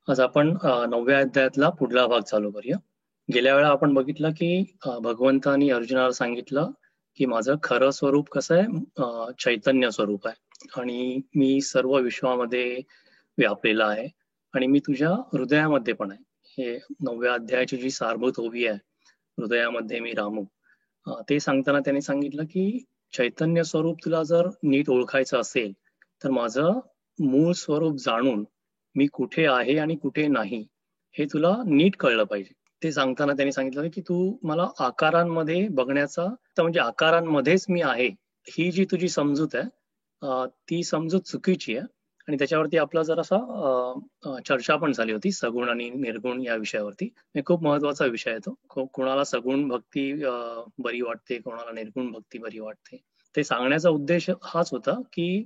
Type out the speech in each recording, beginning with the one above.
आज आपण 9व्या अध्यायातला पुढला भाग चालू करूया. गेल्या वेळा आपण बघितलं की भगवंतानी अर्जुनाला सांगितलं की माझं खरं स्वरूप कसं आहे, चैतन्य स्वरूप आहे आणि मी सर्व विश्वामध्ये व्यापलेला आहे आणि मी तुझ्या हृदयामध्ये पण आहे. हे 9व्या अध्यायाची जी सारभूत ओवी आहे, हृदयामध्ये मी रामू, ते सांगताना त्यांनी सांगितलं की चैतन्य स्वरूप तुला जर नीट ओळखायचं असेल तर माझं मूळ स्वरूप जाणून मी कुठे आहे आणि कुठे नाही हे तुला नीट कळलं पाहिजे. ते सांगताना त्यांनी सांगितलं की तू मला आकारांमध्ये बघण्याचा, तर म्हणजे आकारांमध्येच मी आहे ही जी तुझी समजूत आहे, ती समजूत चुकीची आहे. आणि त्याच्यावरती आपला जरासा चर्चा पण झाली होती, सगुण आणि निर्गुण या विषयावरती. हे खूप महत्वाचा विषय आहे तो. कोणाला सगुण भक्ती बरी वाटते, कोणाला निर्गुण भक्ती बरी वाटते. ते सांगण्याचा उद्देश हाच होता की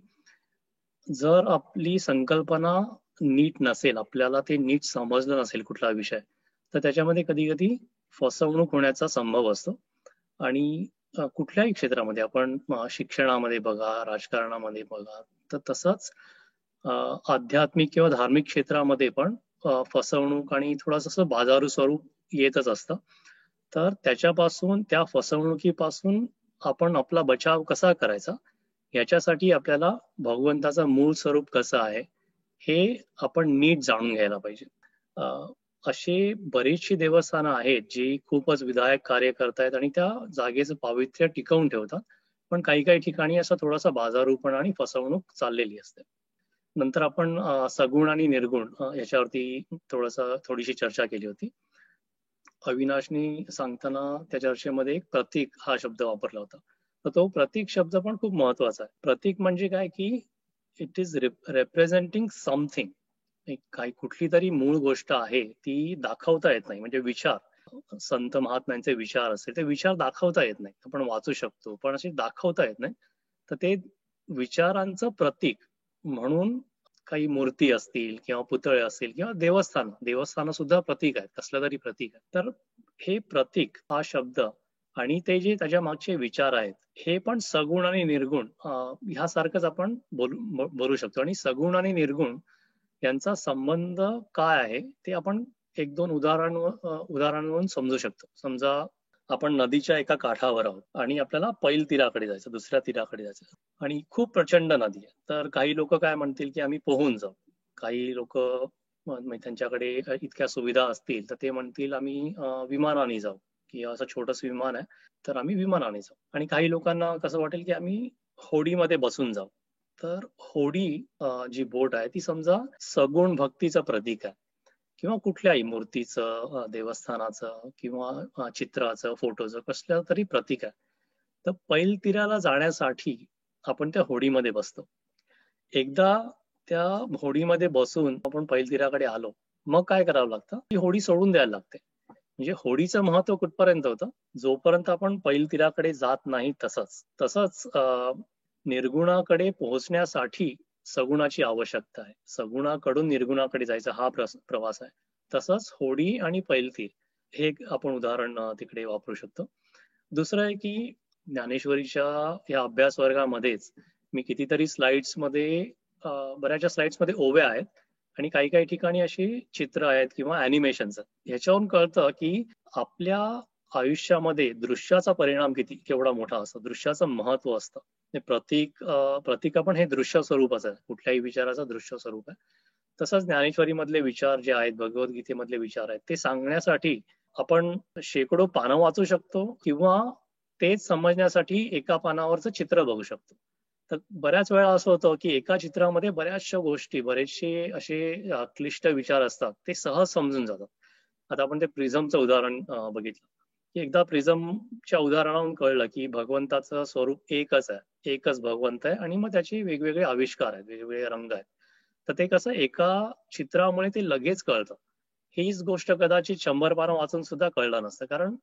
जर आपली संकल्पना नीट नसेल, आपल्याला ते नीट समजलं नसेल कुठला विषय, तर त्याच्यामध्ये कधी कधी फसवणूक होण्याचा संभव असतो. आणि कुठल्याही क्षेत्रामध्ये आपण शिक्षणामध्ये बघा, राजकारणामध्ये बघा, तर तसंच आध्यात्मिक किंवा धार्मिक क्षेत्रामध्ये पण फसवणूक आणि थोडंसं बाजारू स्वरूप येतच असतं. तर त्याच्यापासून, त्या फसवणुकीपासून आपण आपला बचाव कसा करायचा, याच्यासाठी आपल्याला भगवंताचं मूळ स्वरूप कसं आहे हे आपण नीट जाणून घ्यायला पाहिजे. असे बरेचशी देवस्थानं आहेत जी खूपच विधायक कार्य करतायत आणि त्या जागेचं पावित्र्य टिकवून ठेवतात, पण काही काही ठिकाणी असा थोडासा बाजारूपणा आणि फसवणूक चाललेली असते. नंतर आपण सगुण आणि निर्गुण याच्यावरती थोडीशी चर्चा केली होती. अविनाशनी सांगताना त्या चर्चेमध्ये एक प्रतीक हा शब्द वापरला होता. तर तो प्रतीक शब्द पण खूप महत्वाचा आहे. प्रतीक म्हणजे काय की इट इज रिप्रेझेंटिंग समथिंग. काही कुठली तरी मूळ गोष्ट आहे ती दाखवता येत नाही. म्हणजे विचार, संत महात्म्यांचे विचार असतील, ते विचार दाखवता येत नाही. आपण वाचू शकतो पण असे दाखवता येत नाही. तर ते विचारांचं प्रतीक म्हणून काही मूर्ती असतील किंवा पुतळे असतील किंवा देवस्थान सुद्धा प्रतीक आहेत, कसलं तरी प्रतीक आहे. तर हे प्रतीक हा शब्द आणि ते जे त्याच्या मागचे विचार आहेत, हे पण सगुण आणि निर्गुण ह्यासारखंच आपण बोलू शकतो. आणि सगुण आणि निर्गुण यांचा संबंध काय आहे ते आपण एक दोन उदाहरणांवरून समजू शकतो. समजा आपण नदीच्या एका काठावर आहोत आणि आपल्याला पैल तीराकडे जायचं, दुसऱ्या तीराकडे जायचं आणि खूप प्रचंड नदी आहे. तर काही लोक काय म्हणतील की आम्ही पोहून जाऊ. काही लोक त्यांच्याकडे इतक्या सुविधा असतील तर ते म्हणतील आम्ही विमानाने जाऊ, की असं छोटस विमान आहे तर आम्ही विमानाने जाऊ. आणि काही लोकांना कसं वाटेल की आम्ही होडीमध्ये बसून जाऊ. तर होडी जी बोट आहे ती समजा सगुण भक्तीचं प्रतीक आहे, किंवा कुठल्याही मूर्तीचं, देवस्थानाचं किंवा चित्राचं, फोटोचं कसलं तरी प्रतीक आहे. तर पैल तीराला जाण्यासाठी आपण त्या होडीमध्ये बसतो. एकदा त्या होडीमध्ये बसून आपण पैल तीराकडे आलो, मग काय करावं लागतं, ती होडी सोडून द्यायला लागते. म्हणजे होडीचं महत्व कुठपर्यंत होतं, जोपर्यंत आपण पैल तीराकडे जात नाही. तसंच तसंच निर्गुणाकडे पोहोचण्यासाठी सगुणाची आवश्यकता आहे. सगुणाकडून निर्गुणाकडे जायचा हा प्रवास आहे. तसंच होडी आणि पैलतीर हे एक आपण उदाहरण तिकडे वापरू शकतो. दुसरं आहे की ज्ञानेश्वरीच्या या अभ्यास वर्गामध्येच मी कितीतरी स्लाइड्स मध्ये, बऱ्याचशा स्लाइड्स मध्ये ओव्या आहेत आणि काही काही ठिकाणी अशी चित्र आहेत किंवा अॅनिमेशन्स आहेत. ह्याच्यावरून कळतं की आपल्या आयुष्यामध्ये दृश्याचा परिणाम केवढा मोठा असतो, दृश्याचं महत्व असतं. प्रतीक पण हे दृश्य स्वरूपच आहे, कुठल्याही विचाराचं दृश्य स्वरूप आहे. तसंच ज्ञानेश्वरी मधले विचार जे आहेत, भगवद्गीतेमधले विचार आहेत, ते सांगण्यासाठी आपण शेकडो पानं वाचू शकतो किंवा तेच समजण्यासाठी एका पानावरचं चित्र बघू शकतो. तर बऱ्याच वेळा असं होतं की एका चित्रामध्ये बऱ्याचशा गोष्टी, बरेचसे असे क्लिष्ट विचार असतात, ते सहज समजून जातात. आता आपण ते प्रिझमचं उदाहरण बघितलं की एकदा प्रिझमच्या उदाहरणावरून कळलं की भगवंताचं स्वरूप एकच आहे, एकच भगवंत आहे आणि मग त्याचे वेगवेगळे आविष्कार आहेत, वेगवेगळे रंग आहेत. तर ते कसं एका चित्रामुळे ते लगेच कळतं. हीच गोष्ट कदाचित 100 पानं वाचून सुद्धा कळलं नसतं, कारण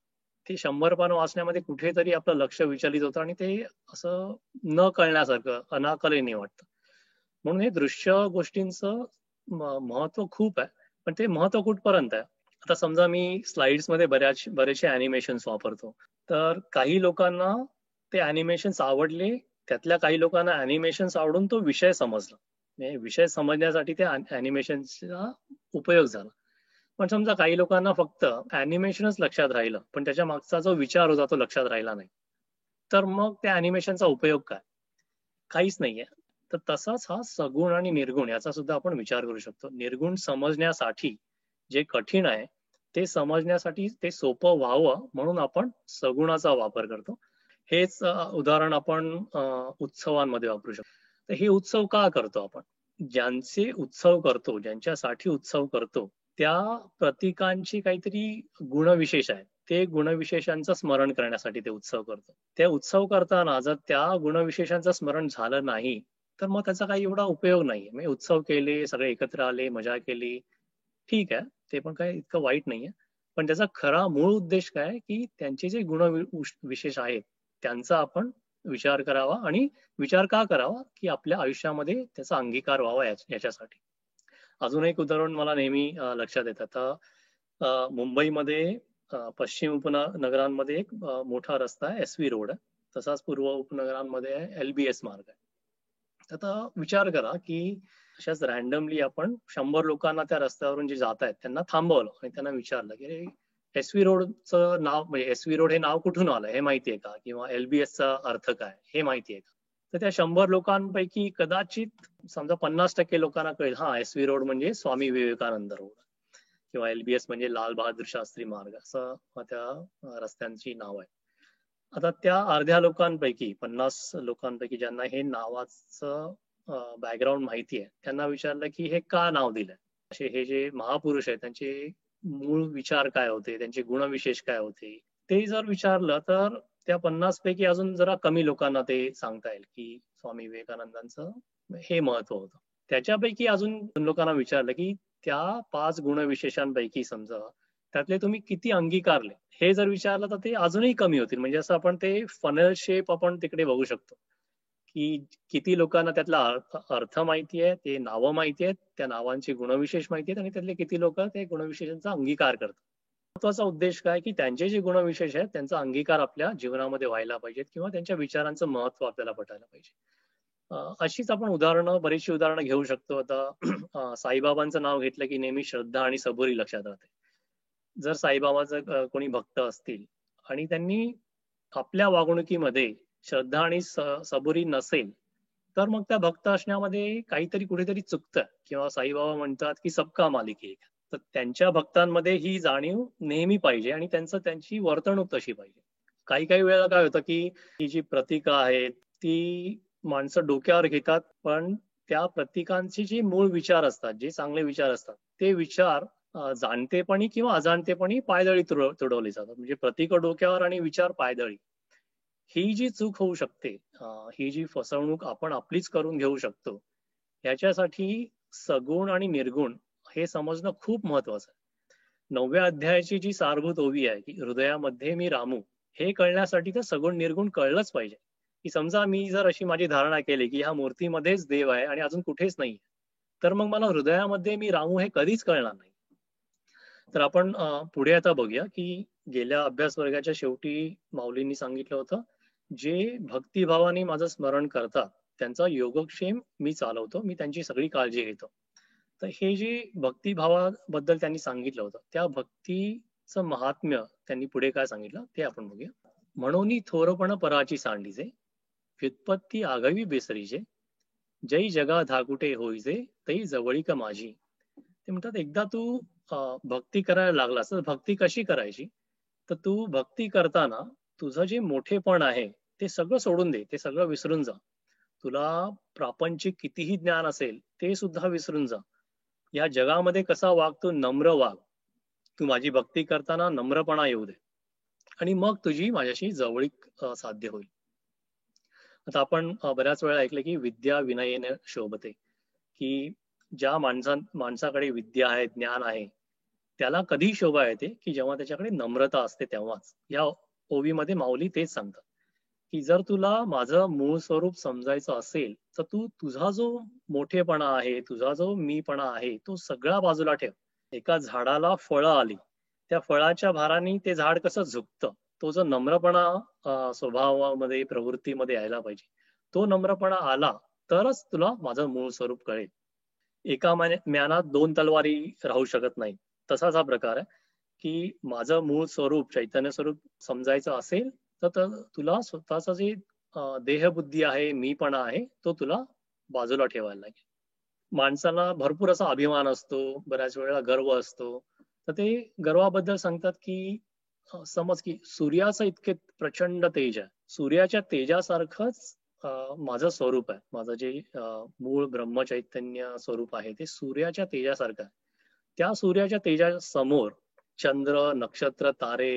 ते 100 पानं वाचण्यामध्ये कुठेतरी आपलं लक्ष विचलित होतं आणि ते असं न कळण्यासारखं, अनाकलनीय वाटतं. म्हणून हे दृश्य गोष्टींचं महत्व खूप आहे. पण ते महत्व कुठपर्यंत आहे, आता समजा मी स्लाइड्स मध्ये बरेचसे अॅनिमेशन्स वापरतो, तर काही लोकांना ते अॅनिमेशन्स आवडले, त्यातल्या काही लोकांना अॅनिमेशन्स आवडून तो विषय समजला. म्हणजे विषय समजण्यासाठी त्या अॅनिमेशनचा उपयोग झाला. पण समजा काही लोकांना फक्त अॅनिमेशनच लक्षात राहिलं, पण त्याच्या मागचा जो विचार होता तो लक्षात राहिला नाही. तर मग त्या अॅनिमेशनचा उपयोग काय? काहीच नाहीये. तर तसाच हा सगुण आणि निर्गुण याचा सुद्धा आपण विचार करू शकतो. निर्गुण समजण्यासाठी जे कठीण आहे, ते समजण्यासाठी ते सोपं व्हावं म्हणून आपण सगुणाचा वापर करतो. हेच उदाहरण आपण उत्सवांमध्ये वापरू शकतो. तर हे उत्सव का करतो आपण? ज्यांचे उत्सव करतो, ज्यांच्यासाठी उत्सव करतो, त्या प्रतीकांची काहीतरी गुणविशेष आहे. ते गुणविशेषांचं स्मरण करण्यासाठी ते उत्सव करतो. ते उत्सव करताना जर त्या गुणविशेषांचं स्मरण झालं नाही, तर मग त्याचा काही एवढा उपयोग नाहीये. म्हणजे उत्सव केले, सगळे एकत्र आले, मजा केली, ठीक आहे. ते पण काही इतकं वाईट नाहीये. पण त्याचा खरा मूळ उद्देश काय, की त्यांचे जे विशेष आहेत, त्यांचा आपण विचार करावा आणि विचार का करावा, की आपल्या आयुष्यामध्ये त्याचा अंगीकार व्हावा याच्यासाठी. अजून एक उदाहरण मला नेहमी लक्षात येतं. आता मुंबईमध्ये पश्चिम उपनगरांमध्ये एक मोठा रस्ता आहे, एस-व्ही रोड आहे. तसाच पूर्व उपनगरांमध्ये एल-बी-एस मार्ग आहे. आता विचार करा, की अशाच रॅन्डमली आपण 100 लोकांना त्या रस्त्यावरून जे जात आहेत त्यांना थांबवलं आणि त्यांना विचारलं, की "अरे, एस-व्ही रोडचं नाव म्हणजे एस-व्ही रोड हे नाव कुठून आलं हे माहितीये का? किंवा एल-बी-एसचा अर्थ काय हे माहितीये का?" तर त्या 100 लोकांपैकी कदाचित समजा 50% लोकांना कळेल, हां, एस-व्ही रोड म्हणजे स्वामी विवेकानंद रोड किंवा एल-बी-एस म्हणजे लाल बहादूर शास्त्री मार्ग असं त्या रस्त्यांची नाव आहे. आता त्या अर्ध्या लोकांपैकी 50 लोकांपैकी ज्यांना हे नावाचं बॅकग्राऊंड माहिती आहे, त्यांना विचारलं की हे का नाव दिलंय? असे हे जे महापुरुष आहेत त्यांचे मूळ विचार काय होते, त्यांचे गुणविशेष काय होते, ते जर विचारलं तर त्या 50 पैकी अजून जरा कमी लोकांना ते सांगता येईल की स्वामी विवेकानंदांचं हे महत्व होतं. त्याच्यापैकी अजून 2 लोकांना विचारलं की त्या 5 गुणविशेषांपैकी समजा त्यातले तुम्ही किती अंगीकारले हे जर विचारलं तर ते अजूनही कमी होतील. म्हणजे असं आपण ते फनेल शेप आपण तिकडे बघू शकतो, की किती लोकांना त्यातला अर्थ माहिती आहे, ते नावं माहिती आहेत, त्या नावांचे गुणविशेष माहिती आहेत आणि त्यातले किती लोकं ते गुणविशेषांचा अंगीकार करतात. महत्वाचा उद्देश काय, की त्यांचे जे गुणविशेष आहेत त्यांचा अंगीकार आपल्या जीवनामध्ये व्हायला पाहिजेत किंवा त्यांच्या विचारांचं महत्त्व आपल्याला पटायला पाहिजे. अशीच आपण बरीचशी उदाहरणं घेऊ शकतो. आता साईबाबांचं नाव घेतलं की नेहमी श्रद्धा आणि सबुरी लक्षात राहते. जर साईबाबाचं कोणी भक्त असतील आणि त्यांनी आपल्या वागणुकीमध्ये श्रद्धा आणि सबुरी नसेल, तर मग त्या भक्त असण्यामध्ये काहीतरी कुठेतरी चुकतं किंवा साईबाबा म्हणतात की सबका मालिक एक. तर त्यांच्या भक्तांमध्ये ही जाणीव नेहमी पाहिजे आणि त्यांची वर्तणूक तशी पाहिजे. काही काही वेळेला काय होतं की ही जी प्रतीकं आहेत ती माणसं डोक्यावर घेतात, पण त्या प्रतीकांचे जे मूळ विचार असतात, जे चांगले विचार असतात, ते विचार जाणतेपणी किंवा अजाणतेपणी पायदळी तुडवले जातात. म्हणजे प्रतीक डोक्यावर आणि विचार पायदळी. ही जी चूक होऊ शकते, ही जी फसवणूक आपण आपलीच करून घेऊ शकतो, याच्यासाठी सगुण आणि निर्गुण हे समजणं खूप महत्वाचं आहे. 9व्या अध्यायाची जी सारभूत ओवी आहे, की हृदयामध्ये मी रामू, हे कळण्यासाठी तर सगुण निर्गुण कळलंच पाहिजे. की समजा मी जर अशी माझी धारणा केली, की ह्या मूर्तीमध्येच देव आहे आणि अजून कुठेच नाही, तर मग मला हृदयामध्ये मी रामू हे कधीच कळणार नाही. तर आपण पुढे आता बघूया, की गेल्या अभ्यास वर्गाच्या शेवटी माऊलींनी सांगितलं होतं, जे भक्तिभावाने माझं स्मरण करतात, त्यांचा योगक्षेम मी चालवतो, मी त्यांची सगळी काळजी घेतो. तर हे जे भक्तिभावाबद्दल त्यांनी सांगितलं होतं, त्या भक्तीचं महात्म्य त्यांनी पुढे काय सांगितलं ते आपण बघूया. म्हणून थोरपण पराची सांडीचे, व्युत्पत्ती आगवी बेसरीचे, जै जगा धाकुटे होईजे, तै जवळीक माझी. ते म्हणतात एकदा तू भक्ती करायला लागलास तर भक्ती कशी करायची, तर तू भक्ती करताना तुझं जे मोठेपण आहे ते सगळं सोडून दे, ते सगळं विसरून जा. तुला प्रापंचिक कितीही ज्ञान असेल ते सुद्धा विसरून जा. या जगामध्ये कसा वाग, तू नम्र वाग. तू माझी भक्ती करताना नम्रपणा येऊ दे आणि मग तुझी माझ्याशी जवळीक साध्य होईल. आता आपण बऱ्याच वेळा ऐकलं की विद्या विनयेने शोभते, की ज्या माणसाकडे विद्या आहे, ज्ञान आहे, त्याला कधी शोभा येते की जेव्हा त्याच्याकडे नम्रता असते तेव्हाच. या ओवीमध्ये माऊली तेच सांगतात, की जर तुला माझं मूळ स्वरूप समजायचं असेल तर तू तुझा जो मोठेपणा आहे, तुझा जो मीपणा आहे, तो सगळा बाजूला ठेव. एका झाडाला फळं आली, त्या फळाच्या भाराने ते झाड कसं झुकतं, तो जो नम्रपणा स्वभावामध्ये प्रवृत्तीमध्ये यायला पाहिजे, तो नम्रपणा आला तरच तुला माझं मूळ स्वरूप कळेल. एका म्यानात दोन तलवारी राहू शकत नाही. तसाच हा प्रकार आहे, की माझं मूळ स्वरूप, चैतन्य स्वरूप समजायचं असेल, तर तुला स्वतःचा जे देहबुद्धी आहे, मीपणा आहे, तो तुला बाजूला ठेवायला लागेल. माणसाला भरपूर असा अभिमान असतो, बऱ्याच वेळेला गर्व असतो. तर ते गर्वाबद्दल सांगतात, की समज की सूर्याचं इतके प्रचंड तेज आहे. सूर्याच्या तेजासारखंच माझं स्वरूप आहे. माझं जे मूळ ब्रह्मचैतन्य स्वरूप आहे, ते सूर्याच्या तेजासारखं आहे. त्या सूर्याच्या तेजासमोर चंद्र, नक्षत्र, तारे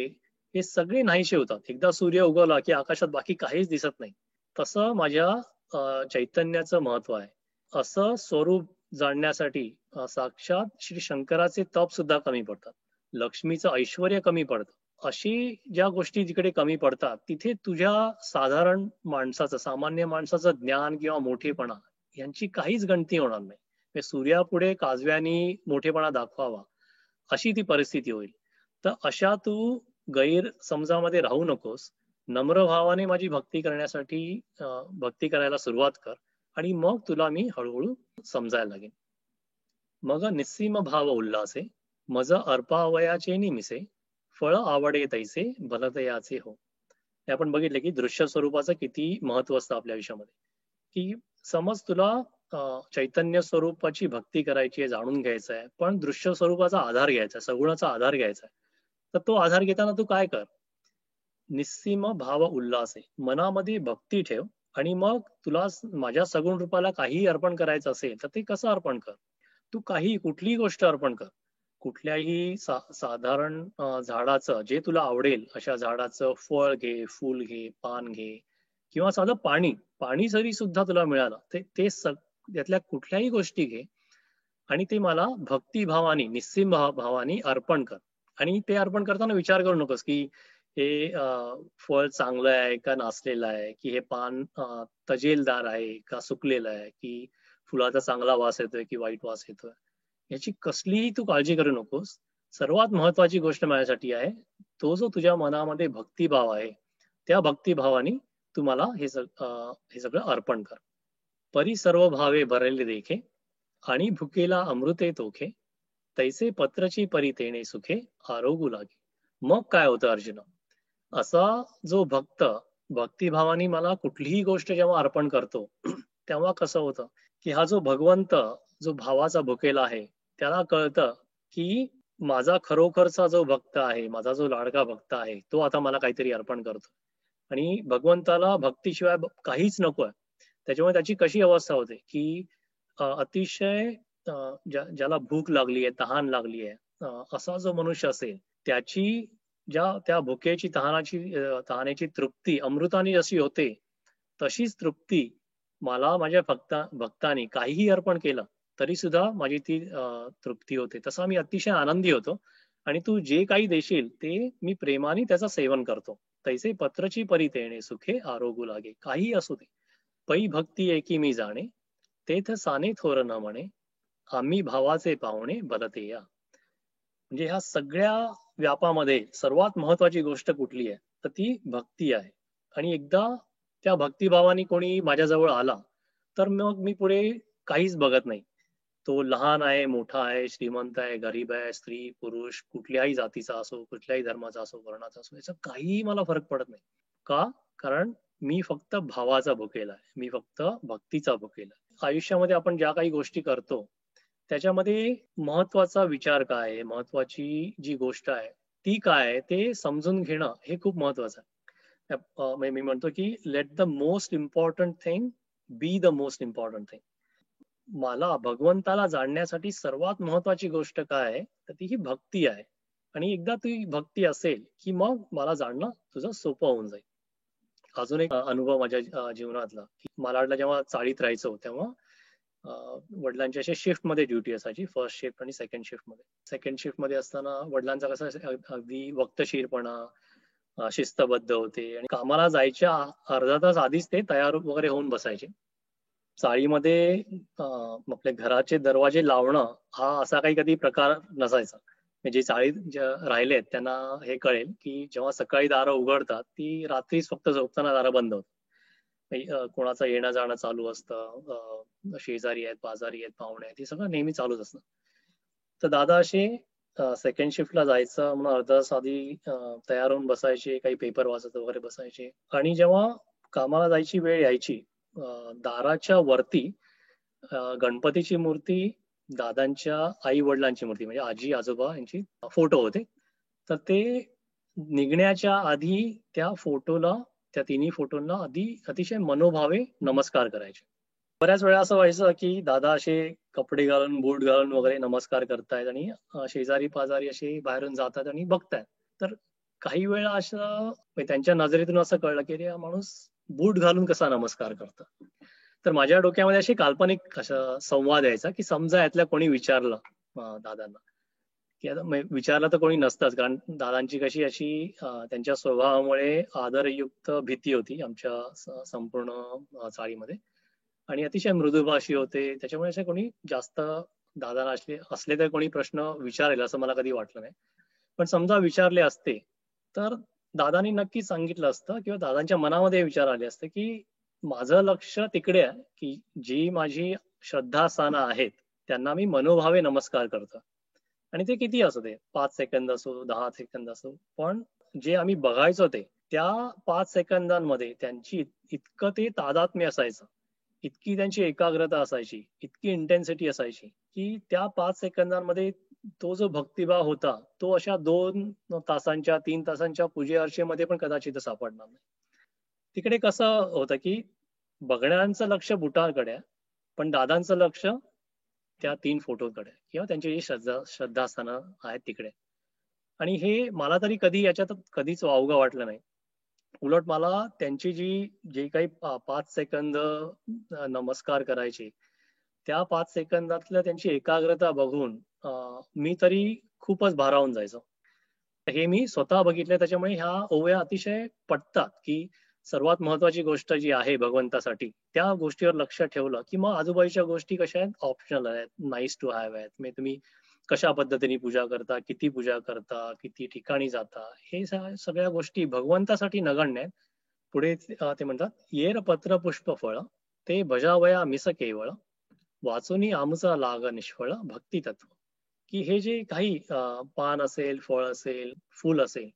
हे सगळे नाहीसे होतात. एकदा सूर्य उगवला, की आकाशात बाकी काहीच दिसत नाही. तसं माझ्या चैतन्याचं महत्व आहे. असं स्वरूप जाणण्यासाठी साक्षात श्री शंकराचे तप सुद्धा कमी पडतात. लक्ष्मीचं ऐश्वर्य कमी पडतं. अशी ज्या गोष्टी जिकडे कमी पडतात, तिथे तुझ्या साधारण माणसाचं, सामान्य माणसाचं ज्ञान किंवा मोठेपणा यांची काहीच गणती होणार नाही. म्हणजे सूर्यापुढे काजव्यानी मोठेपणा दाखवावा, अशी ती परिस्थिती होईल. तर अशा तू गैरसमजामध्ये राहू नकोस. नम्र भावाने माझी भक्ती करण्यासाठी भक्ती करायला सुरुवात कर आणि मग तुला मी हळूहळू समजायला लागेन. मग निस्सीम भाव उल्हासे, मज अर्पावयाचे निमिसे, फळ आवडे तैसे भलतयाचे हो. हे आपण बघितले की दृश्य स्वरूपाचं किती महत्व असतं आपल्या आयुष्यामध्ये. की समज तुला चैतन्य स्वरूपाची भक्ती करायची आहे, जाणून घ्यायचं आहे, पण दृश्य स्वरूपाचा आधार घ्यायचा आहे, सगुणाचा आधार घ्यायचा आहे. तर तो आधार घेताना तू काय कर? निस्सीम भाव उल्हासे, मनामध्ये भक्ती ठेव आणि मग तुला माझ्या सगुण रूपाला काही अर्पण करायचं असेल तर ते कसं अर्पण कर. तू काही कुठलीही गोष्ट अर्पण कर. कुठल्याही साधारण झाडाचं जे तुला आवडेल अशा झाडाचं फळ घे, फूल घे, पान घे किंवा साधं पाणी, पाणी जरी सुद्धा तुला मिळालं ते ते त्यातल्या कुठल्याही गोष्टी घे आणि ते मला भक्तिभावाने, निस्सीम भावाने अर्पण कर. आणि ते अर्पण करताना विचार करू नकोस की हे फळ चांगलं आहे का नासलेलं आहे, की हे पान तजेलदार आहे का सुकलेलं आहे, की फुलाचा चांगला वास येतोय की वाईट वास येतोय. याची कसलीही तू काळजी करू नकोस. सर्वात महत्वाची गोष्ट माझ्यासाठी आहे, तो जो तुझ्या मनामध्ये भक्तिभाव आहे, त्या भक्तिभावाने तू मला हे सगळं अर्पण कर. परी सर्व भावे भरले देखे आणि भुकेला अमृते तोखे, तैसे पत्रची परी तेणे सुखे आरोगू लागे. मग काय होतं अर्जुन? असा जो भक्त भक्तिभावाने मला कुठलीही गोष्ट जेव्हा अर्पण करतो तेव्हा कसं होतं, की हा जो भगवंत, जो भावाचा भुकेला आहे, त्याला कळतं की माझा खरोखरचा जो भक्त आहे, माझा जो लाडका भक्त आहे, तो आता मला काहीतरी अर्पण करतो. आणि भगवंताला भक्तीशिवाय काहीच नकोय. त्याच्यामुळे त्याची कशी अवस्था होते, की अतिशय ज्याला भूक लागली आहे, तहान लागली आहे, असा जो मनुष्य असेल, त्याची त्या भुकेची तहानेची तृप्ती अमृताने जशी होते, तशीच तृप्ती मला माझ्या भक्ताने काहीही अर्पण केलं तरी सुद्धा माझी ती तृप्ती होते. तसा मी अतिशय आनंदी होतो आणि तू जे काही देशील ते मी प्रेमाने त्याचं सेवन करतो. तैसे पत्रची परी तेणे सुखे आरोगू लागे. काही असू दे. पै भक्ती एकी मी जाणे, तेथ साने थोर न म्हणे, आम्ही भावाचे पाहुणे भलते या. म्हणजे ह्या सगळ्या व्यापामध्ये सर्वात महत्वाची गोष्ट कुठली आहे, तर ती भक्ती आहे. आणि एकदा त्या भक्तिभावाने कोणी माझ्याजवळ आला तर मग मी पुढे काहीच बघत नाही. तो लहान आहे, मोठा आहे, श्रीमंत आहे, गरीब आहे, स्त्री पुरुष कुठल्याही जातीचा असो, कुठल्याही धर्माचा असो, वर्णाचा असो, याचा काहीही मला फरक पडत नाही. का? कारण मी फक्त भावाचा भुकेला आहे, मी फक्त भक्तीचा भुकेला आहे. आयुष्यामध्ये आपण ज्या काही गोष्टी करतो त्याच्यामध्ये महत्वाचा विचार काय आहे, महत्वाची जी गोष्ट आहे ती काय आहे ते समजून घेणं हे खूप महत्वाचं आहे. मी म्हणतो की let the most important thing be the most important thing. मला भगवंताला जाणण्यासाठी सर्वात महत्वाची गोष्ट काय आहे, तर ती ही भक्ती आहे. आणि एकदा ती भक्ती असेल की मग मला जाणणं तुझं सोपं होऊन जाईल. अजून एक अनुभव माझ्या जीवनातला, की मला वाटलं जेव्हा चाळीत राहायचो तेव्हा वडिलांची अशी शिफ्ट मध्ये ड्युटी असायची, फर्स्ट शिफ्ट आणि सेकंड शिफ्ट मध्ये. सेकंड शिफ्ट मध्ये असताना वडिलांचा कसं अगदी वक्तशीरपणा, शिस्तबद्ध होते आणि कामाला जायच्या अर्धा तास आधीच ते तयार वगैरे होऊन बसायचे. चाळीमध्ये आपल्या घराचे दरवाजे लावणं हा असा काही कधी प्रकार नसायचा. म्हणजे चाळीत राहिलेत त्यांना हे कळेल की जेव्हा सकाळी दारं उघडतात ती रात्रीच फक्त झोपताना दारं बंद होतात. कोणाचं येणं जाणं चालू असतं, शेजारी आहेत, पाजारी आहेत, पाहुणे आहेत, हे सगळं नेहमी चालूच असतं. तर दादा असे सेकंड शिफ्टला जायचं म्हणून अर्धा तास आधी तयार होऊन बसायचे, काही पेपर वाचत वगैरे बसायचे. आणि जेव्हा कामाला जायची वेळ यायची, दाराच्या वरती गणपतीची मूर्ती, दादांच्या आई वडिलांची मूर्ती म्हणजे आजी आजोबा यांची फोटो होते. तर ते निघण्याच्या आधी त्या फोटोला, त्या तिन्ही फोटोंना आधी अतिशय मनोभावे नमस्कार करायचे. बऱ्याच वेळा असं व्हायचं की दादा असे कपडे घालून, बूट घालून वगैरे नमस्कार करतायत आणि शेजारी पाजारी असे बाहेरून जातात आणि बघतायत. तर काही वेळा असं म्हणजे त्यांच्या नजरेतून असं कळलं की अरे हा माणूस बूट घालून कसा नमस्कार करतो. तर माझ्या डोक्यामध्ये अशी काल्पनिक असा संवाद यायचा की समजा यातल्या कोणी विचारलं दादांना, की आता विचारलं तर कोणी नसतंच, कारण दादांची कशी अशी त्यांच्या स्वभावामुळे आदरयुक्त भीती होती आमच्या संपूर्ण चाळीमध्ये. आणि अतिशय मृदुभाषी होते, त्याच्यामुळे असे कोणी जास्त दादाला असले असले तर कोणी प्रश्न विचारेल असं मला कधी वाटलं नाही. पण समजा विचारले असते तर दादांनी नक्की सांगितलं असतं किंवा दादांच्या मनामध्ये हे विचार आले असते की माझं लक्ष तिकडे आहे, की जी माझी श्रद्धास्थानं आहेत त्यांना मी मनोभावे नमस्कार करतो. आणि ते किती असू दे, 5 सेकंद असो, 10 सेकंद असो, पण जे आम्ही बघायचो ते त्या 5 सेकंदांमध्ये त्यांची इतकं ते तादात्म्य असायचं, इतकी त्यांची एकाग्रता असायची, इतकी इंटेन्सिटी असायची, की त्या 5 सेकंदांमध्ये तो जो भक्तिभाव होता तो अशा 2 तासांच्या 3 तासांच्या पूजे अर्चेमध्ये पण कदाचित सापडणार नाही. तिकडे कसं होतं की बघण्याचं लक्ष बुटाकडे आहे, पण दादांचं लक्ष त्या 3 फोटोकडे किंवा त्यांची जी श्रद्धास्थानं आहेत तिकडे. आणि हे मला तरी कधी याच्यात कधीच वावगं वाटलं नाही. उलट मला त्यांची जे काही 5 सेकंद नमस्कार करायचे, त्या 5 सेकंदातल्या त्यांची एकाग्रता बघून मी तरी खूपच भारावून जायचो. हे मी स्वतः बघितलंय, त्याच्यामुळे ह्या ओव्या अतिशय पटतात, की सर्वात महत्वाची गोष्ट जी आहे भगवंतासाठी त्या गोष्टीवर लक्ष ठेवलं, की मग आजूबाजूच्या गोष्टी कशा आहेत, ऑप्शनल आहेत, नाईस टू हॅव आहेत. म्हणजे तुम्ही कशा पद्धतीने पूजा करता, किती पूजा करता, किती ठिकाणी जाता, हे सगळ्या गोष्टी भगवंतासाठी नगण्य आहेत. पुढे ते म्हणतात, येर पत्र पुष्प फळ ते भजावया मिस केवळ, वाचुनी आमचा लाग निष्फळ भक्ती तत्व. की हे जे काही पान असेल, फळ असेल, फूल असेल,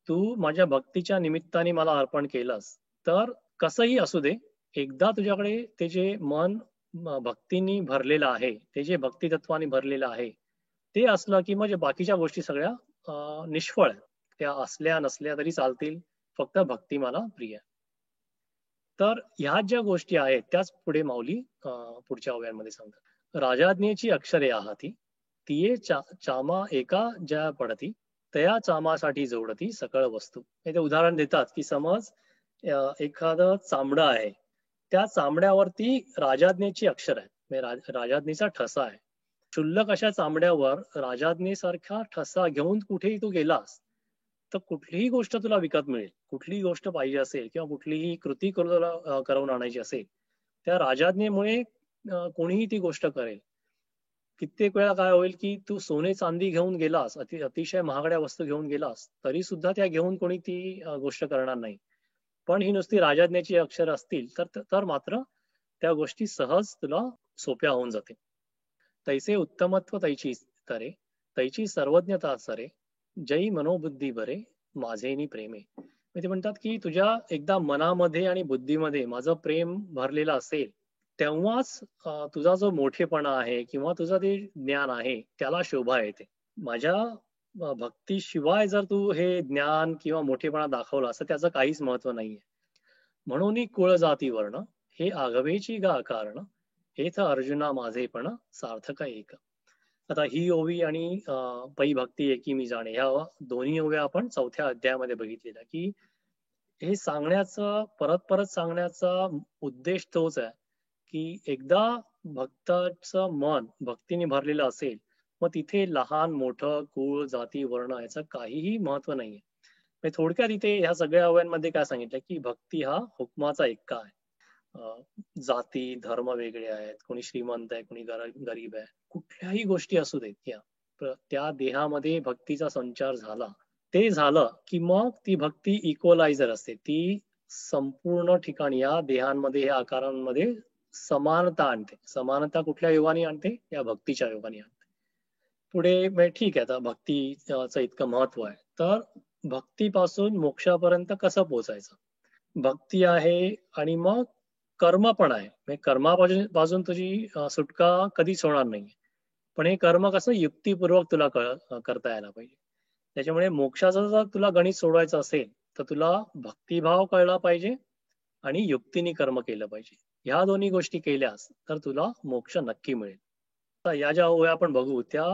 तू माझ्या भक्तीच्या निमित्ताने मला अर्पण केलंस, तर कसंही असू दे, एकदा तुझ्याकडे ते जे मन भक्तीने भरलेलं आहे, ते जे भक्तितत्वाने भरलेलं आहे, ते असलं की म्हणजे बाकीच्या गोष्टी सगळ्या निष्फळ आहेत. त्या असल्या नसल्या तरी चालतील, फक्त भक्ती मला प्रिय आहे. तर ह्या ज्या गोष्टी आहेत त्याच पुढे माऊली पुढच्या ओव्यांमध्ये सांगतात. राजाज्ञेची अक्षरे आहाती, तिये चामा एका ज्या पडती, तया चामासाठी जोडती सकळ वस्तू. हे ते उदाहरण देतात की समज एखादं चामडं आहे, त्या चामड्यावरती राजाज्ञेची अक्षर आहे, म्हणजे राजाज्ञेचा ठसा आहे. क्षुल्लक अशा चामड्यावर राजाज्ञेसारखा ठसा घेऊन कुठेही तू गेलास तर कुठलीही गोष्ट तुला विकत मिळेल. कुठलीही गोष्ट पाहिजे असेल किंवा कुठलीही कृती करवून आणायची असेल, त्या राजाज्ञेमुळे कोणीही ती गोष्ट करेल. कित्येक वेळा काय होईल की तू सोने चांदी घेऊन गेलास, अतिशय महागड्या वस्तू घेऊन गेलास, तरी सुद्धा त्या घेऊन कोणी ती गोष्ट करणार नाही. पण ही नुसती राजाज्ञेची अक्षर असतील तर मात्र त्या गोष्टी सहज तुला सोप्या होऊन जातील. तैसे उत्तमत्व तैची तरे, तैची सर्वज्ञता सरे, जय मनोबुद्धी बरे, माझेनी प्रेमे. ते म्हणतात की तुझ्या एकदा मनामध्ये आणि बुद्धीमध्ये माझं प्रेम भरलेलं असेल, तेव्हाच तुझा जो मोठेपणा आहे किंवा तुझं ते ज्ञान आहे त्याला शोभा येते. माझ्या भक्तीशिवाय जर तू हे ज्ञान किंवा मोठेपणा दाखवला तर त्याचं काहीच महत्व नाहीये. म्हणून कुळ जाती वर्ण हे आघवेची गा कारण, हेच अर्जुना माझे पण सार्थक एक. आता ही ओवी आणि पै भक्ती एकी मी जाणे ह्या दोन्ही ओव्या आपण 4थ्या अध्यायामध्ये बघितलेल्या, की हे सांगण्याचं परत परत सांगण्याचा उद्देश तोच आहे, की एकदा भक्ताचं मन भक्तीने भरलेलं असेल, मग तिथे लहान मोठं कुळ जाती वर्ण याचं काहीही महत्व नाहीये. म्हणजे थोडक्यात इथे ह्या सगळ्या ओव्यांमध्ये काय सांगितलं, की भक्ती हा हुकमाचा एक्का आहे. जाती धर्म वेगळे आहेत, कोणी श्रीमंत आहे, कोणी गरीब आहे, कुठल्याही गोष्टी असू देत त्या देहामध्ये भक्तीचा संचार झाला, ते झालं की मग ती भक्ती इक्वलायझर असते, ती संपूर्ण ठिकाणी या देहांमध्ये या आकारांमध्ये समानता आणते. समानता कुठल्या योगाने आणते? या भक्तीच्या योगाने आणते. पुढे म्हणजे ठीक आहे, आता भक्तीचं इतकं महत्व आहे, तर भक्तीपासून मोक्षापर्यंत कसं पोहोचायचं? भक्ती आहे आणि मग कर्म पण आहे. म्हणजे कर्मापासून तुझी सुटका कधीच होणार नाही. पण हे कर्म कसं युक्तिपूर्वक तुला करता यायला पाहिजे. त्याच्यामुळे मोक्षाचं जर तुला गणित सोडवायचं असेल, तर तुला भक्तिभाव कळला पाहिजे आणि युक्तीने कर्म केलं पाहिजे. ह्या दोन्ही गोष्टी केल्यास तर तुला मोक्ष नक्की मिळेल. आता या ज्या ओव्या आपण बघू त्या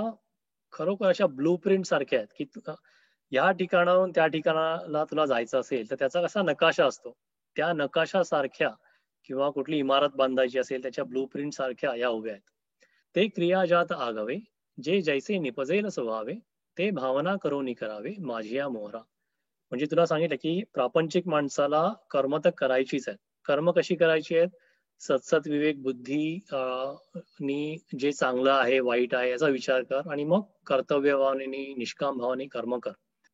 खरोखर अशा ब्लू प्रिंट सारख्या आहेत, की या ठिकाणाहून त्या ठिकाणाला तुला जायचं असेल तर त्याचा कसा नकाशा असतो, त्या नकाशासारख्या किंवा कुठली इमारत बांधायची असेल त्याच्या ब्लू प्रिंट सारख्या या उभ्या आहेत. ते क्रिया जात आगवे, जे जैसे निपजेल स्वभावे, ते भावना करोनी करावे माझी या मोहरा. म्हणजे तुला सांगितलं की प्रापंचिक माणसाला कर्म तर करायचीच आहेत. कर्म कशी करायची आहेत? सत्सत विवेक बुद्धी नी जे चांगलं आहे वाईट आहे याचा विचार कर आणि मग कर्तव्य भावनेने निष्काम भावाने कर्म कर.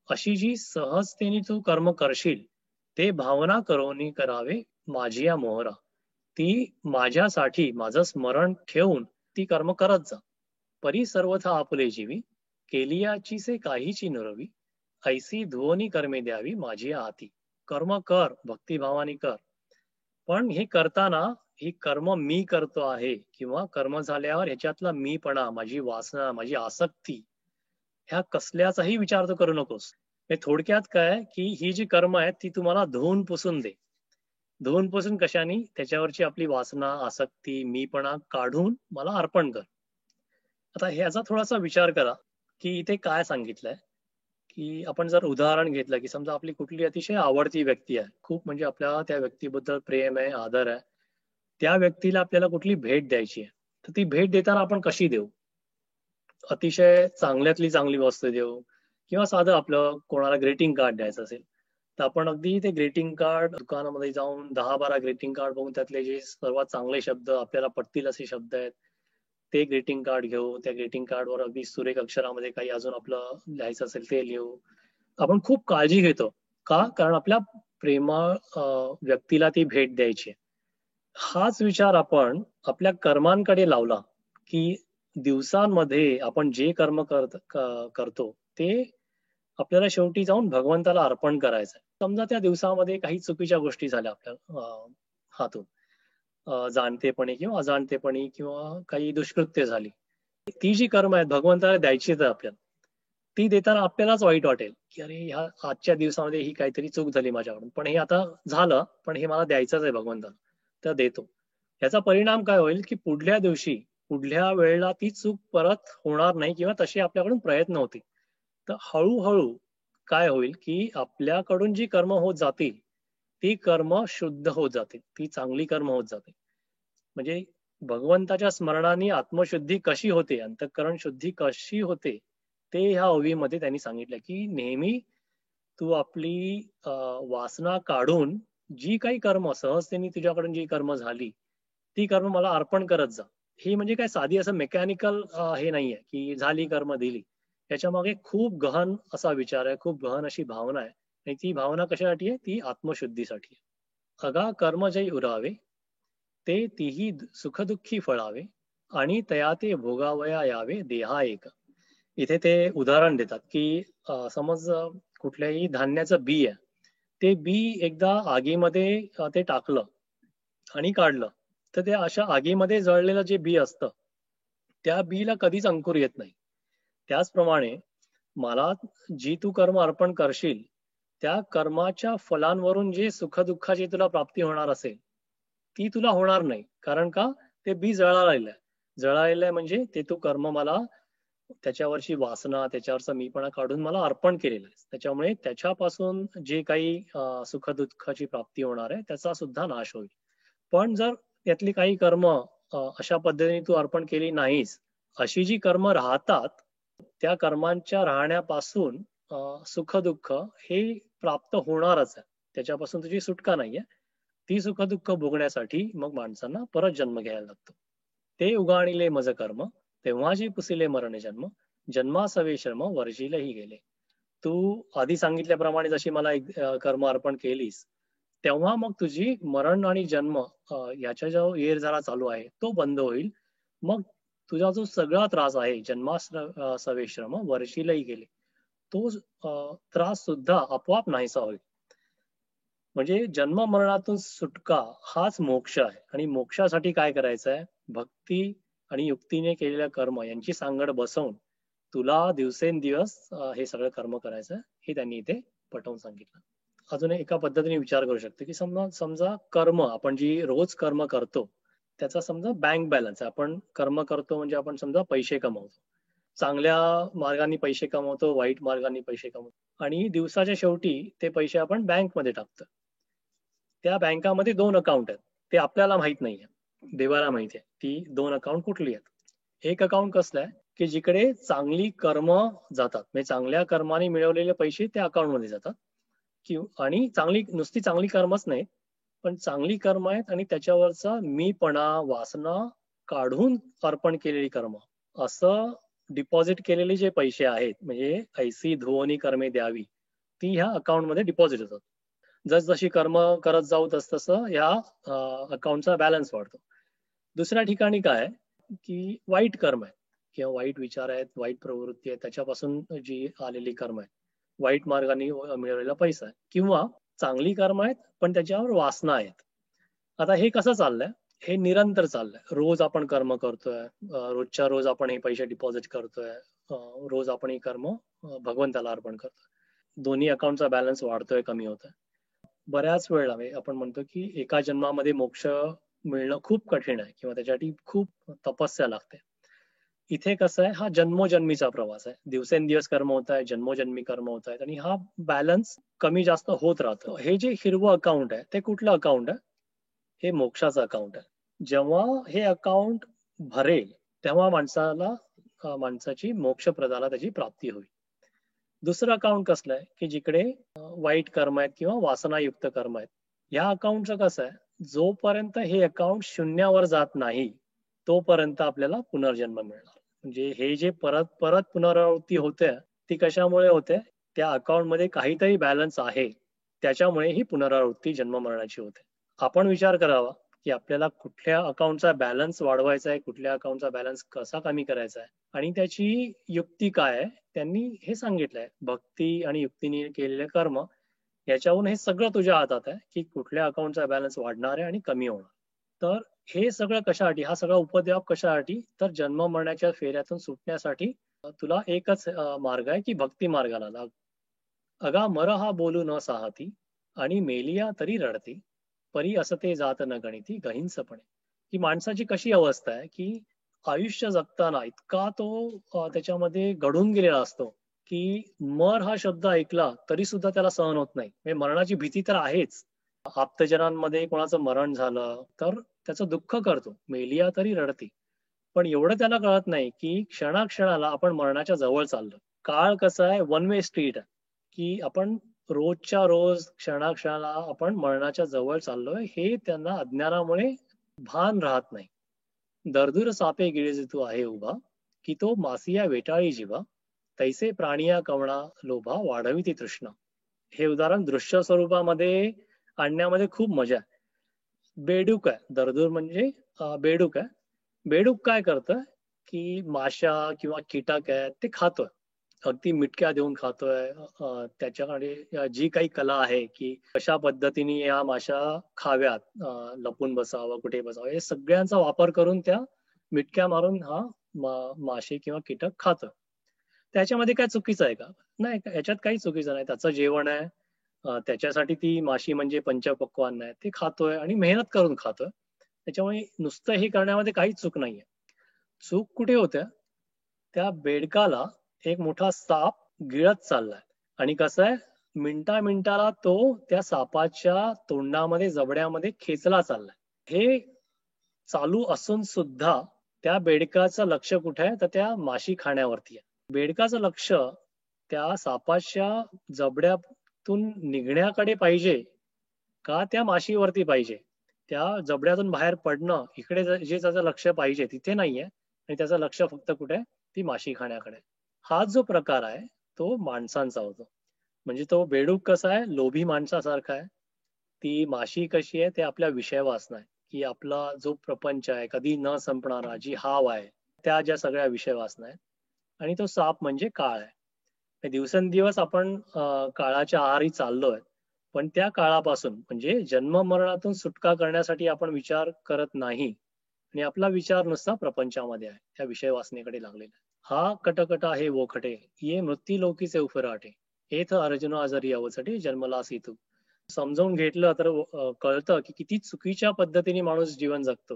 अशी जी सहजतेने तू कर्म करशील ते भावना करोनी करावे माझी या मोहरा. ती माझ्यासाठी माझं स्मरण ठेवून ती कर्म करत जा. परी सर्वथा आपुले जीवी, केलियाची से काहीची नरवी, ऐसी धुवनी कर्मे द्यावी माझी या हाती. कर्म कर, भक्तिभावाने कर. पण हे करताना ही कर्म मी करतो आहे किंवा कर्म झाल्यावर ह्याच्यातला मीपणा, माझी वासना, माझी आसक्ती ह्या कसल्याचाही विचार तर करू नकोस. हे थोडक्यात काय की ही जी कर्म आहेत ती तुम्हाला धुवून पुसून दे. धुवून पुसून कशाने? त्याच्यावरची आपली वासना, आसक्ती, मीपणा काढून मला अर्पण कर. आता ह्याचा थोडासा विचार करा की इथे काय सांगितलंय, की आपण जर उदाहरण घेतलं की समजा आपली कुठली अतिशय आवडती व्यक्ती आहे, खूप म्हणजे आपल्याला त्या व्यक्तीबद्दल प्रेम आहे, आदर आहे, त्या व्यक्तीला आपल्याला कुठली भेट द्यायची आहे, तर ती भेट देताना आपण कशी देऊ? अतिशय चांगल्यातली चांगली वस्तू देऊ किंवा साधं आपलं कोणाला ग्रीटिंग कार्ड द्यायचं असेल तर आपण अगदी ते ग्रीटिंग कार्ड दुकानामध्ये जाऊन 10-12 ग्रीटिंग कार्ड बघून त्यातले जे सर्वात चांगले शब्द आपल्याला पटतील असे शब्द आहेत ते ग्रीटिंग कार्ड घेऊ. त्या ग्रीटिंग कार्डवर अगदी सुरेख अक्षरामध्ये काही अजून आपलं लिहायचं असेल ते लिहू. आपण खूप काळजी घेतो का? कारण आपल्या प्रेमा व्यक्तीला ती भेट द्यायची आहे. हाच विचार आपण आपल्या कर्मांकडे लावला की दिवसांमध्ये आपण जे कर्म करतो ते आपल्याला शेवटी जाऊन भगवंताला अर्पण करायचं आहे. समजा त्या दिवसामध्ये काही चुकीच्या गोष्टी झाल्या आपल्या हातून, जाणतेपणी किंवा अजाणतेपणी किंवा काही दुष्कृत्य झाली, ती जी कर्म आहेत भगवंताला द्यायची तर आपल्याला ती देताना आपल्यालाच वाईट वाटेल की अरे ह्या आजच्या दिवसामध्ये ही काहीतरी चूक झाली माझ्याकडून, पण हे आता झालं, पण हे मला द्यायचंच आहे भगवंताला, तर देतो. याचा परिणाम काय होईल की पुढल्या दिवशी पुढल्या वेळेला ती चूक परत होणार नाही किंवा तशी आपल्याकडून प्रयत्न होतील. तर हळूहळू काय होईल की आपल्याकडून जी कर्म होत जातील ती कर्म शुद्ध होत जातील, ती चांगली कर्म होत जातील. म्हणजे भगवंताच्या स्मरणाने आत्मशुद्धी कशी होते, अंतःकरण शुद्धी कशी होते, ते ह्या ओवीमध्ये त्यांनी सांगितलं की नेहमी तू आपली वासना काढून जी काही कर्म सहजतेने तुझ्याकडून जी कर्म झाली ती कर्म मला अर्पण करत जा. ही म्हणजे काय साधी असं मेकॅनिकल हे नाहीये की झाली कर्म दिली. त्याच्या मागे खूप गहन असा विचार आहे, खूप गहन अशी भावना आहे आणि ती भावना कशासाठी आहे? ती आत्मशुद्धीसाठी आहे. अगा कर्म जय उरावे, ते तीही सुखदुःखी फळावे, आणि तया ते भोगावया यावे देहा एक. इथे ते उदाहरण देतात की समज कुठल्याही धान्याचं बी आहे, ते बी एकदा आगीमध्ये ते टाकलं आणि काढलं तर ते अशा आगीमध्ये जळलेलं जे बी असतं त्या बीला कधीच अंकुर येत नाही. त्याचप्रमाणे मला जी तू कर्म अर्पण करशील त्या कर्माच्या फलांवरून जे सुखदुःखाची तुला प्राप्ती होणार असेल ती तुला होणार नाही. कारण का? ते बी जळालेलं आहे. जळालेलं आहे म्हणजे ते तू कर्म मला त्याच्यावरची वासना त्याच्यावरचा मीपणा काढून मला अर्पण केलेलं आहे. त्याच्यामुळे त्याच्यापासून जे काही सुखदुःखाची प्राप्ती होणार आहे त्याचा सुद्धा नाश होईल. पण जर यातली काही कर्म अशा पद्धतीने तू अर्पण केली नाहीस, अशी जी कर्म राहतात त्या कर्मांच्या राहण्यापासून सुख दुःख हे प्राप्त होणारच आहे. त्याच्यापासून तुझी सुटका नाहीये. ती सुख दुःख भोगण्यासाठी मग माणसांना परत जन्म घ्यायला लागतो. ते उगाणिले मज कर्म, तेव्हाची पुसिले मरण जन्म, जन्मासवे श्रम वर्जिलही गेले. तू आधी सांगितल्याप्रमाणे जशी मला एक कर्म अर्पण केलीस तेव्हा मग तुझी मरण आणि जन्म याच्या जो येरझारा चालू आहे तो बंद होईल. मग तुझा जो सगळा त्रास आहे सवेश्रम वर्षीलही गेले, तो त्रास सुद्धा आपोआप नाहीसा होईल. म्हणजे जन्म मरणातून सुटका हाच मोक्ष आहे. आणि मोक्षासाठी काय करायचं आहे? भक्ती आणि युक्तीने केलेल्या कर्म यांची सांगड बसवून तुला दिवसेंदिवस हे सगळं कर्म करायचं हे त्यांनी इथे पटवून सांगितलं. अजून एका पद्धतीने विचार करू शकतो की समजा समजा कर्म आपण जी रोज कर्म करतो त्याचा समजा बँक बॅलन्स आहे. आपण कर्म करतो म्हणजे आपण समजा पैसे कमवतो, चांगल्या मार्गाने पैसे कमवतो, वाईट मार्गाने पैसे कमवतो, आणि दिवसाच्या शेवटी ते पैसे आपण बँक मध्ये टाकतो. त्या बँकामध्ये दोन अकाउंट आहेत, ते आपल्याला माहित नाहीये, देवाला माहिती आहे ती दोन अकाउंट कुठली आहेत. एक अकाउंट कसलं आहे की जिकडे चांगली कर्म जातात, म्हणजे चांगल्या कर्माने मिळवलेले पैसे त्या अकाउंट मध्ये जातात. आणि नुसती चांगली कर्मच नाही, पण चांगली कर्म आहेत आणि त्याच्यावरचा मीपणा वासना काढून अर्पण केलेली कर्म असं डिपॉझिट केलेले जे पैसे आहेत, म्हणजे ऐसी धुवनी कर्मे द्यावी, ती ह्या अकाउंट मध्ये डिपॉझिट होतात. जशी कर्म करत जाऊ तसं ह्या अकाउंटचा बॅलन्स वाढतो. दुसऱ्या ठिकाणी काय की वाईट कर्म आहे किंवा वाईट विचार आहेत, वाईट प्रवृत्ती आहे, त्याच्यापासून जी आलेली कर्म आहे, वाईट मार्गाने मिळवलेला पैसा आहे, किंवा चांगली कर्म आहेत पण त्याच्यावर वासना आहेत. आता हे कसं चाललंय? हे निरंतर चाललंय. रोज आपण कर्म करतोय, रोजच्या रोज आपण हे पैसे डिपॉझिट करतोय, रोज आपण हे कर्म भगवंताला अर्पण करतोय. दोन्ही अकाउंटचा बॅलन्स वाढतोय, कमी होतोय. बऱ्याच वेळेला आपण म्हणतो की एका जन्मामध्ये मोक्ष मिळणं खूप कठीण आहे किंवा त्याच्यासाठी खूप तपस्या लागते. इथे कसं आहे, हा जन्मोजन्मीचा प्रवास आहे. दिवसेंदिवस कर्म होत आहे, जन्मोजन्मी कर्म होत आहेत, आणि हा बॅलन्स कमी जास्त होत राहतो. हे जे हिरवं अकाउंट आहे ते कुठलं अकाउंट आहे? हे मोक्षाचं अकाउंट आहे. जेव्हा हे अकाउंट भरेल तेव्हा माणसाची मोक्षप्रदाला त्याची प्राप्ती होईल. दुसरं अकाउंट कसलं आहे की जिकडे वाईट कर्म आहेत किंवा वासनायुक्त कर्म आहेत. या अकाउंटचं कसं आहे, जोपर्यंत हे अकाउंट शून्यावर जात नाही तोपर्यंत आपल्याला पुनर्जन्म मिळणार. म्हणजे हे जे परत परत पुनरावृत्ती होते ती कशामुळे होते? त्या अकाउंट मध्ये काहीतरी बॅलन्स आहे, त्याच्यामुळे ही पुनरावृत्ती जन्म मरणाची होते. आपण विचार करावा की आपल्याला कुठल्या अकाउंटचा बॅलन्स वाढवायचा आहे, कुठल्या अकाउंटचा बॅलन्स कसा कमी करायचा आहे, आणि त्याची युक्ती काय आहे त्यांनी हे सांगितलंय. भक्ती आणि युक्तीने केलेले कर्म याच्यावरून हे सगळं तुझ्या हातात आहे की कुठल्या अकाउंटचा बॅलन्स वाढणार आहे आणि कमी होणार. तर हे सगळं कशासाठी, हा सगळा उपद्व्याप कशासाठी? तर जन्म मरणाच्या फेऱ्यातून सुटण्यासाठी तुला एकच मार्ग आहे की भक्ती मार्गाला लाग. अगा मर हा बोलू न साहती, आणि मेलिया तरी रडती, परी असते जात न गणिती गहिंसपणे. ही माणसाची कशी अवस्था आहे की आयुष्य जगताना इतका तो त्याच्यामध्ये घडून गेलेला असतो की मर हा शब्द ऐकला तरी सुद्धा त्याला सहन होत नाही. म्हणजे मरणाची भीती तर आहेच. आप्तजनांमध्ये कोणाचं मरण झालं तर त्याचं दुःख करतो, मेलिया तरी रडती. पण एवढं त्याला कळत नाही की क्षणाक्षणाला आपण मरणाच्या जवळ चाललो. काळ कसा आहे, वन वे स्ट्रीट आहे, की आपण रोजच्या रोज क्षणाक्षणाला आपण मरणाच्या जवळ चाललोय हे त्यांना अज्ञानामुळे भान राहत नाही. दरदूर सापे गिळिज तू आहे उभा, की तो मासिया वेटाळी जीवा, तैसे प्राणिया कवणा लोभा वाढवी ती तृष्णा. हे उदाहरण दृश्य स्वरूपामध्ये आणण्यामध्ये खूप मजा आहे. बेडूक आहे, दरदूर म्हणजे बेडूक आहे. बेडूक काय करतं की माशा किंवा कीटक आहे ते खातोय, अगदी मिटक्या देऊन खातोय. त्याच्याकडे जी काही कला आहे की कशा पद्धतीने या माशा खाव्यात, लपून बसावं, कुठे बसावं, हे सगळ्यांचा वापर करून त्या मिटक्या मारून हा मासे किंवा कीटक खातं. त्याच्यामध्ये काय चुकीचं आहे का? नाही, याच्यात काही चुकीचं नाही. त्याचं जेवण आहे, त्याच्यासाठी ती माशी म्हणजे पंचपक्वान्न आहे, ते खातोय आणि मेहनत करून खातोय. त्याच्यामुळे नुसतं हे करण्यामध्ये काहीच चूक नाहीये. चूक कुठे होत्या? त्या बेडकाला एक मोठा साप गिळत चाललाय, आणि कसं आहे, मिनिटा मिनिटाला तो त्या सापाच्या तोंडामध्ये जबड्यामध्ये खेचला चाललाय. हे चालू असून सुद्धा त्या बेडकाचं लक्ष कुठे आहे? तर त्या माशी खाण्यावरती आहे. बेडकाचं लक्ष त्या सापाच्या जबड्यातून निघण्याकडे पाहिजे का त्या माशीवरती पाहिजे? त्या जबड्यातून बाहेर पडणं इकडे जे त्याचं लक्ष पाहिजे तिथे नाहीये, आणि त्याचं लक्ष फक्त कुठे? ती माशी खाण्याकडे. हा जो प्रकार आहे तो माणसांचा होतो. म्हणजे तो बेडूक कसा आहे, लोभी माणसासारखा आहे. ती माशी कशी आहे ते आपल्या विषय वासना आहे, की आपला जो प्रपंच आहे कधी न संपणारा, जी हाव आहे, त्या ज्या सगळ्या विषय वासना आहेत. आणि तो साप म्हणजे काळ आहे. हे दिवसेंदिवस आपण काळाच्या आहारी चाललोय. पण त्या काळापासून म्हणजे जन्म मरणातून सुटका करण्यासाठी आपण विचार करत नाही. आणि आपला विचार नुसता प्रपंचामध्ये आहे. त्या विषय वासनेकडे लागलेला आहे. हा कटकट आहे वोखटे, ये मृत्यू लोकीचे उफराटे. हेथ अर्जुना जरी अवचटे जन्मलासी तू. समजावून घेतलं तर कळतं की किती चुकीच्या पद्धतीने माणूस जीवन जगतो.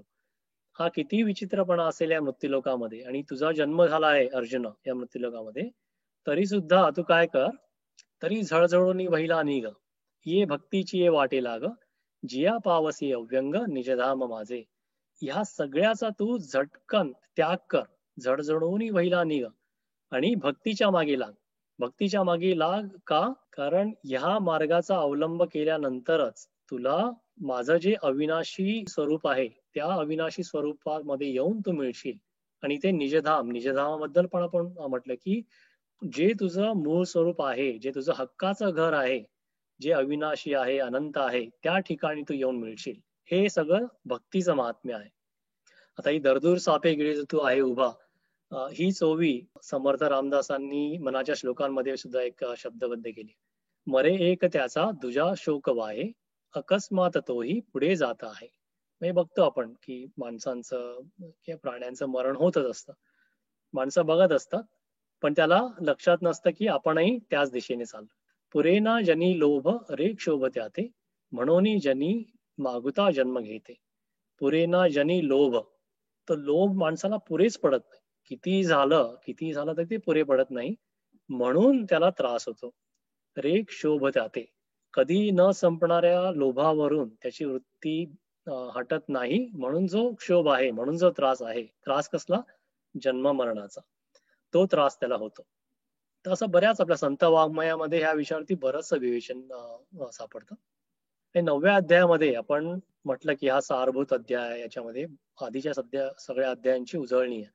हा किती विचित्रपणा असेल या मृत्यूलोकामध्ये आणि तुझा जन्म झाला आहे अर्जुन या मृत्यूलोकामध्ये, तरी सुद्धा तू काय कर, तरी झळझळून वहिला निघ. ये भक्तीची ये वाटे लाग, जिया पावसी अव्यंग निजधाम माझे. ह्या सगळ्याचा तू झटकन त्याग कर, झडझडून वहिला निघ आणि भक्तीच्या मागे लाग. भक्तीच्या मागे लाग का? कारण ह्या मार्गाचा अवलंब केल्यानंतरच तुला माझं जे अविनाशी स्वरूप आहे त्या अविनाशी स्वरूपामध्ये येऊन तू मिळशील. आणि ते निजधाम, निजधामाबद्दल पण आपण म्हटलं की जे तुझं मूळ स्वरूप आहे, जे तुझं हक्काचं घर आहे, जे अविनाशी आहे, अनंत आहे, त्या ठिकाणी तू येऊन मिळशील. हे सगळं भक्तीचं महात्म्य आहे. आता ही दरदूर सापे गिळी तू आहे उभा, ही ओवी समर्थ रामदासांनी मनाच्या श्लोकांमध्ये सुद्धा एक शब्दबद्ध केली. मरे एक त्याचा दुजा शोक वाहे, अकस्मात तोही पुढे जात आहे. हे बघतो आपण की माणसांचं किंवा प्राण्यांचं मरण होतच असतं. माणसं बघत असतात, पण त्याला लक्षात नसतं की आपणही त्याच दिशेने चाललो. पुरेना जनी लोभ रे क्षोभ त्याते, म्हणून जनी मागुता जन्म घेते. पुरेना जनी लोभ, तर लोभ माणसाला पुरेच पडत नाही. किती झालं तरी ते पुरे पडत नाही, म्हणून त्याला त्रास होतो. रे क्षोभ त्याते, कधी न संपणाऱ्या लोभावरून त्याची वृत्ती हटत नाही, म्हणून जो क्षोभ आहे, म्हणून जो त्रास आहे, त्रास कसला? जन्म मरणाचा, तो त्रास त्याला होतो. तर असं बऱ्याच आपल्या संत वाङ्मयामध्ये ह्या विषयावरती बरंचसं विवेचन सापडतं. हे 9व्या अध्यायामध्ये आपण म्हटलं की हा सारभूत अध्याय आहे, याच्यामध्ये आधीच्या सगळ्या अध्यायांची उजळणी आहे.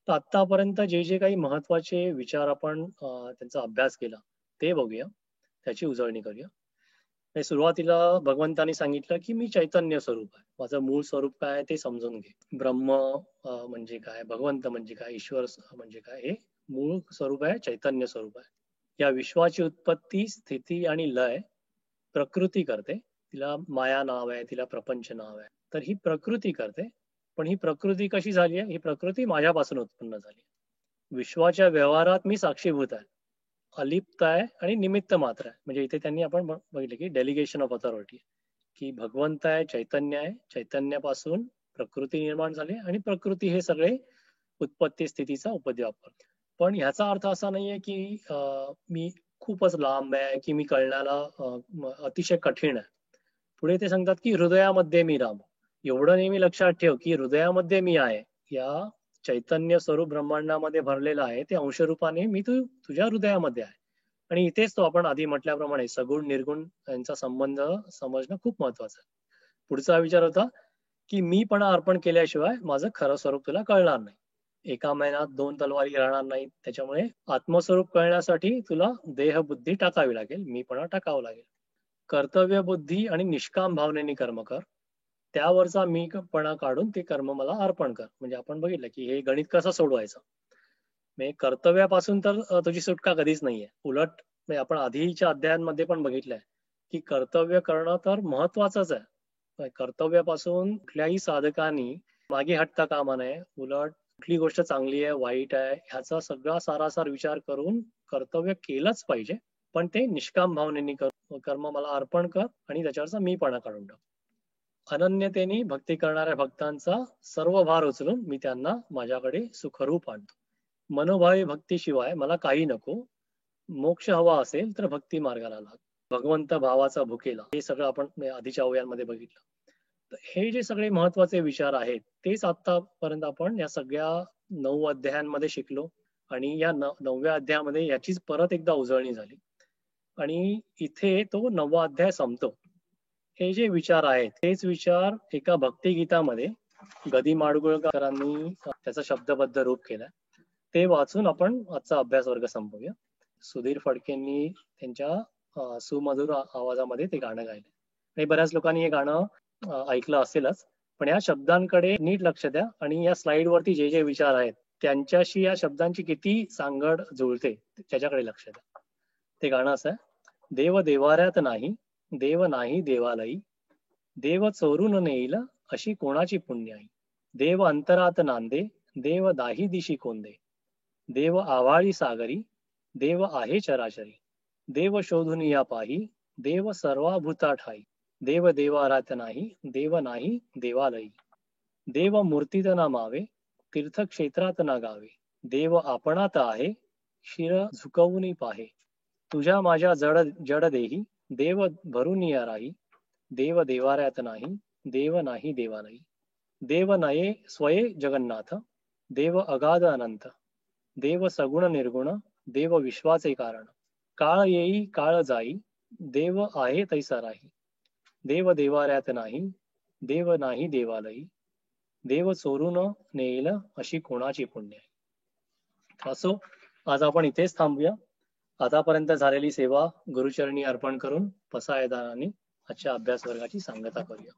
तर आतापर्यंत जे जे काही महत्वाचे विचार आपण त्यांचा अभ्यास केला ते बघूया, त्याची उजळणी करूया. हे सुरुवातीला भगवंतानी सांगितलं की मी चैतन्य स्वरूप आहे, माझं मूळ स्वरूप काय आहे ते समजून घे. ब्रह्म म्हणजे काय, भगवंत म्हणजे काय, ईश्वर म्हणजे काय, हे मूळ स्वरूप आहे, चैतन्य स्वरूप आहे. या विश्वाची उत्पत्ती, स्थिती आणि लय प्रकृती करते. तिला माया नाव आहे, तिला प्रपंच नाव आहे. तर ही प्रकृती करते. पण ही प्रकृती कशी झाली आहे? ही प्रकृती माझ्यापासून उत्पन्न झाली. विश्वाच्या व्यवहारात मी साक्षीभूत आहे, अलिप्त आहे आणि निमित्त मात्र आहे. म्हणजे इथे त्यांनी आपण बघितलं की डेलिगेशन ऑफ अथॉरिटी, की भगवंत आहे, चैतन्य आहे, चैतन्यापासून प्रकृती निर्माण झाली आणि प्रकृती हे सगळे उत्पत्ती स्थितीचा उपद्व्याप करते. पण ह्याचा अर्थ असा नाहीये की मी खूपच लांब आहे, की मी कळण्याला अतिशय कठीण आहे. पुढे ते सांगतात की हृदयामध्ये मी राम. एवढं नेहमी लक्षात ठेव की हृदयामध्ये मी आहे. या चैतन्य स्वरूप ब्रह्मांडामध्ये भरलेला आहे, ते अंशरूपाने मी तुझ्या हृदयामध्ये आहे. आणि इथेच तो आपण आधी म्हटल्याप्रमाणे सगुण निर्गुण यांचा संबंध समजणं खूप महत्वाचं आहे. पुढचा विचार होता की मीपणा अर्पण केल्याशिवाय माझं खरं स्वरूप तुला कळणार नाही. एका महिन्यात 2 तलवारी राहणार नाहीत. त्याच्यामुळे आत्मस्वरूप कळण्यासाठी तुला देहबुद्धी टाकावी लागेल, मीपणा टाकावं लागेल. कर्तव्य बुद्धी आणि निष्काम भावनेने कर्म कर. त्यावरचा मीपणा काढून ते कर्म मला अर्पण कर. म्हणजे आपण बघितलं की हे गणित कसं सोडवायचं. म्हणजे कर्तव्यापासून तर तुझी सुटका कधीच नाहीये. उलट म्हणजे आपण आधीच्या अध्यायांमध्ये पण बघितलंय की कर्तव्य करणं तर महत्वाचंच आहे. कर्तव्यापासून कुठल्याही साधकांनी मागे हटता कामा नये. उलट कुठली गोष्ट चांगली आहे, वाईट आहे, ह्याचा सगळा सारासार विचार करून कर्तव्य केलंच पाहिजे. पण ते निष्काम भावनेने कर्म मला अर्पण कर आणि त्याच्यावरचा मीपणा काढून टाक. अनन्यतेने भक्ती करणाऱ्या भक्तांचा सर्व भार उचलून मी त्यांना माझ्याकडे सुखरूप आणतो. मनोभावी भक्तीशिवाय मला काही नको. मोक्ष हवा असेल तर भक्ती मार्गाला लाग. भगवंत भावाचा भुकेला, हे सगळं आपण आधीच्या ओव्यांमध्ये बघितलं. तर हे जे सगळे महत्वाचे विचार आहेत तेच आतापर्यंत आपण या सगळ्या 9 अध्यायांमध्ये शिकलो. आणि या 9व्या अध्यायामध्ये याचीच परत एकदा उजळणी झाली. आणि इथे तो 9वा अध्याय संपतो. हे जे विचार आहेत तेच विचार एका भक्तिगीतामध्ये गदी माडगुळकरांनी त्याचा शब्दबद्ध रूप केलाय. ते वाचून आपण आजचा अभ्यास वर्ग संपवूया. सुधीर फडकेंनी त्यांच्या सुमधुर आवाजामध्ये ते गाणं गायलंय. आणि बऱ्याच लोकांनी हे गाणं ऐकलं असेलच. पण या शब्दांकडे नीट लक्ष द्या आणि या स्लाइड वरती जे जे विचार आहेत त्यांच्याशी या शब्दांची किती सांगड जुळते त्याच्याकडे लक्ष द्या. ते गाणं असं आहे. देव देवाऱ्यात नाही, देव नाही देवालयी, देव चोरून नेईल अशी कोणाची पुण्याई. देव अंतरात नांदे, देव दाही दिशी कोंदे, देव आव्हाळी सागरी, देव आहे चराचरी, देव शोधून या पाही, देव सर्वाभूता ठाई, देव देवारात नाही, देव नाही देवालयी, देव मूर्तीत ना मावे, तीर्थक्षेत्रात ना गावे, देव आपणात आहे, शिर झुकवून पाहे, तुझ्या माझ्या जड जड देही, देव भरून या राही, देव देवाऱ्यात नाही, देव नाही देवालयी, देव नये स्वये जगन्नाथ, देव अगाध अनंत, देव सगुण निर्गुण, देव विश्वाचे कारण, काळ येई काळ जाई, देव आहे तैसा राही, देव देवाऱ्यात नाही, देव नाही देवालयी, देव चोरून नेईल अशी कोणाची पुण्य. असो, आज आपण इथेच थांबूया. आतापर्यंत झालेली सेवा गुरुचरणी अर्पण करून पसायदानाने आजच्या अभ्यास वर्गाची सांगता करूया.